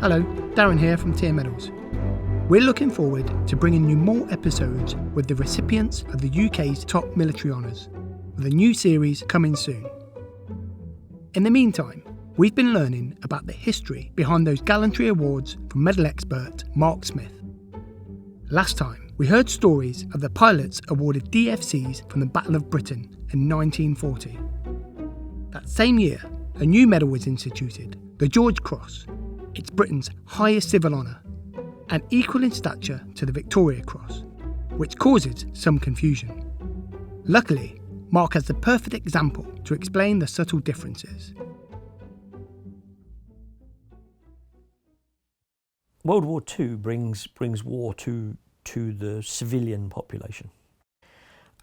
Hello, Darren here from Tier MEDALS. We're looking forward to bringing you more episodes with the recipients of the UK's top military honours, with a new series coming soon. In the meantime, we've been learning about the history behind those Gallantry awards from medal expert Mark Smith. Last time, we heard stories of the pilots awarded DFCs from the Battle of Britain in 1940. That same year, a new medal was instituted, the George Cross. It's Britain's highest civil honour, and equal in stature to the Victoria Cross, which causes some confusion. Luckily, Mark has the perfect example to explain the subtle differences. World War II brings war to the civilian population,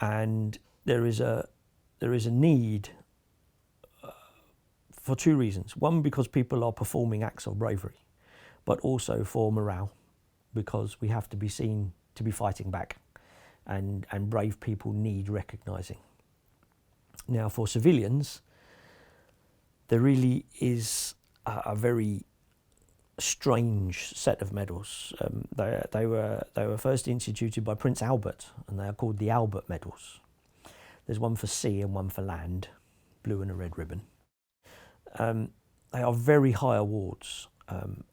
and there is a need for two reasons. One, because people are performing acts of bravery, but also for morale, because we have to be seen to be fighting back, and brave people need recognising. Now, for civilians, there really is a very strange set of medals. They were first instituted by Prince Albert, and they are called the Albert Medals. There's one for sea and one for land, blue and a red ribbon. They are very high awards,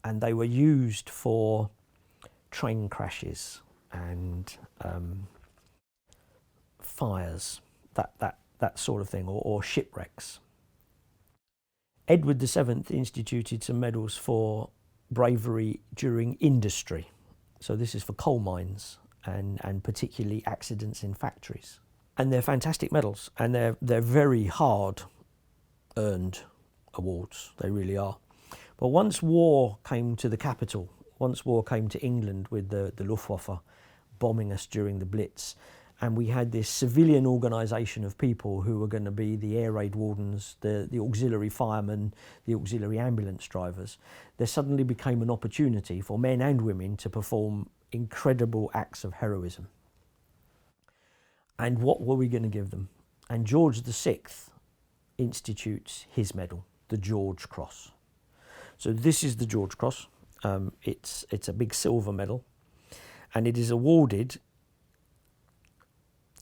and they were used for train crashes and fires, that sort of thing, or shipwrecks. Edward VII instituted some medals for bravery during industry. So this is for coal mines and particularly accidents in factories. And they're fantastic medals, and they're very hard earned awards, they really are. But once war came to the capital, once war came to England with the Luftwaffe bombing us during the Blitz, and we had this civilian organisation of people who were going to be the air raid wardens, the auxiliary firemen, the auxiliary ambulance drivers, there suddenly became an opportunity for men and women to perform incredible acts of heroism. And what were we going to give them? And George VI institutes his medal, the George Cross. So this is the George Cross. It's a big silver medal, and it is awarded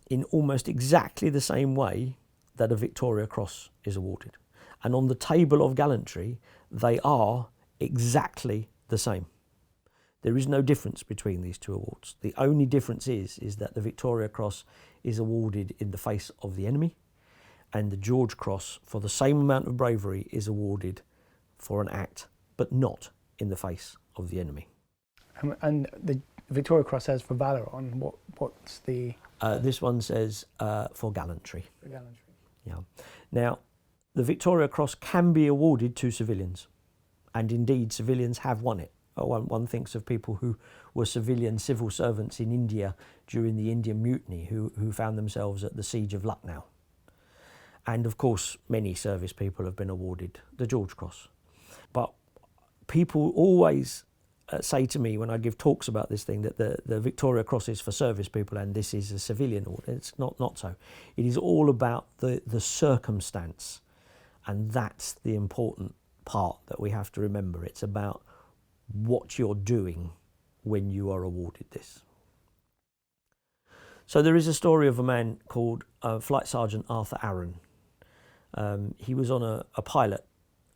in almost exactly the same way that a Victoria Cross is awarded. And on the table of gallantry, they are exactly the same. There is no difference between these two awards. The only difference is that the Victoria Cross is awarded in the face of the enemy, and the George Cross, for the same amount of bravery, is awarded for an act, but not in the face of the enemy. And the Victoria Cross says for valour on what's the... This one says for gallantry. For gallantry. Yeah. Now, the Victoria Cross can be awarded to civilians, and indeed civilians have won it. One thinks of people who were civilian civil servants in India during the Indian Mutiny who found themselves at the siege of Lucknow. And of course, many service people have been awarded the George Cross. But people always say to me when I give talks about this thing that the Victoria Cross is for service people and this is a civilian award. It's not so. It is all about the circumstance, and that's the important part that we have to remember. It's about what you're doing when you are awarded this. So there is a story of a man called Flight Sergeant Arthur Aaron. He was on a pilot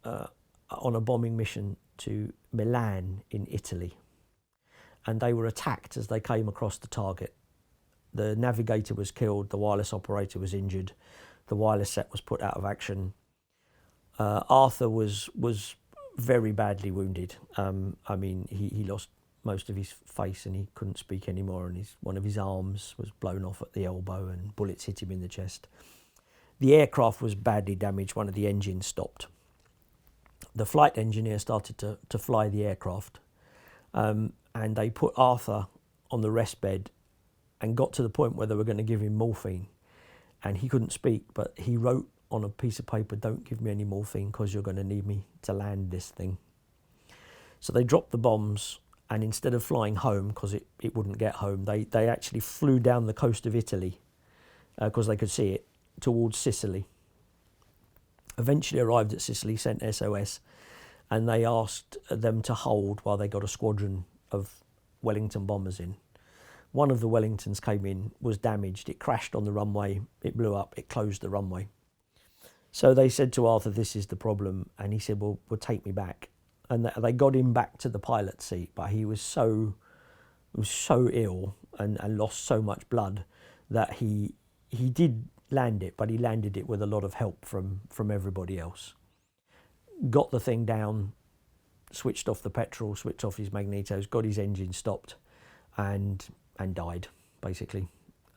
on a bombing mission to Milan in Italy, and they were attacked as they came across the target. The navigator was killed, the wireless operator was injured, the wireless set was put out of action. Arthur was very badly wounded. I mean, he lost most of his face and he couldn't speak anymore, and one of his arms was blown off at the elbow and bullets hit him in the chest. The aircraft was badly damaged, one of the engines stopped. The flight engineer started to fly the aircraft, and they put Arthur on the rest bed and got to the point where they were going to give him morphine, and he couldn't speak, but he wrote on a piece of paper, "Don't give me any morphine because you're going to need me to land this thing." So they dropped the bombs, and instead of flying home, because it wouldn't get home, they actually flew down the coast of Italy, because they could see it, towards Sicily. Eventually arrived at Sicily, sent SOS, and they asked them to hold while they got a squadron of Wellington bombers in. One of the Wellingtons came in, was damaged, it crashed on the runway, it blew up, it closed the runway. So they said to Arthur, this is the problem, and he said, well, take me back. And they got him back to the pilot's seat, but he was so ill and lost so much blood that he did land it, but he landed it with a lot of help from everybody else. Got the thing down, switched off the petrol, switched off his magnetos, got his engine stopped, and died, basically.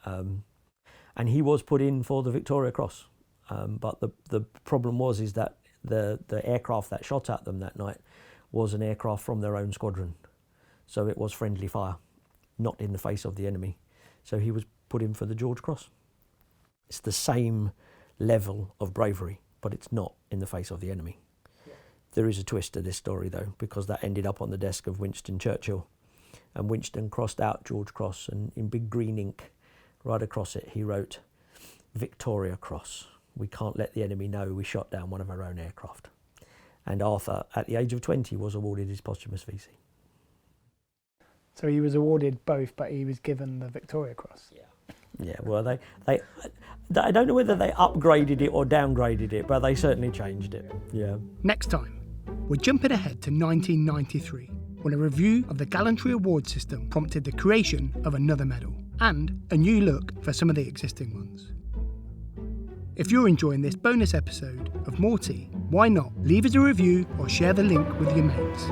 And he was put in for the Victoria Cross. But the problem is that the aircraft that shot at them that night was an aircraft from their own squadron. So it was friendly fire, not in the face of the enemy. So he was put in for the George Cross. It's the same level of bravery, but it's not in the face of the enemy. Yeah. There is a twist to this story, though, because that ended up on the desk of Winston Churchill. And Winston crossed out George Cross, and in big green ink, right across it, he wrote, Victoria Cross. We can't let the enemy know we shot down one of our own aircraft. And Arthur, at the age of 20, was awarded his posthumous VC. So he was awarded both, but he was given the Victoria Cross. Yeah. Well, they I don't know whether they upgraded it or downgraded it, but they certainly changed it. Yeah. Next time, we're jumping ahead to 1993, when a review of the Gallantry award system prompted the creation of another medal and a new look for some of the existing ones. If you're enjoying this bonus episode of Morty, why not leave us a review or share the link with your mates.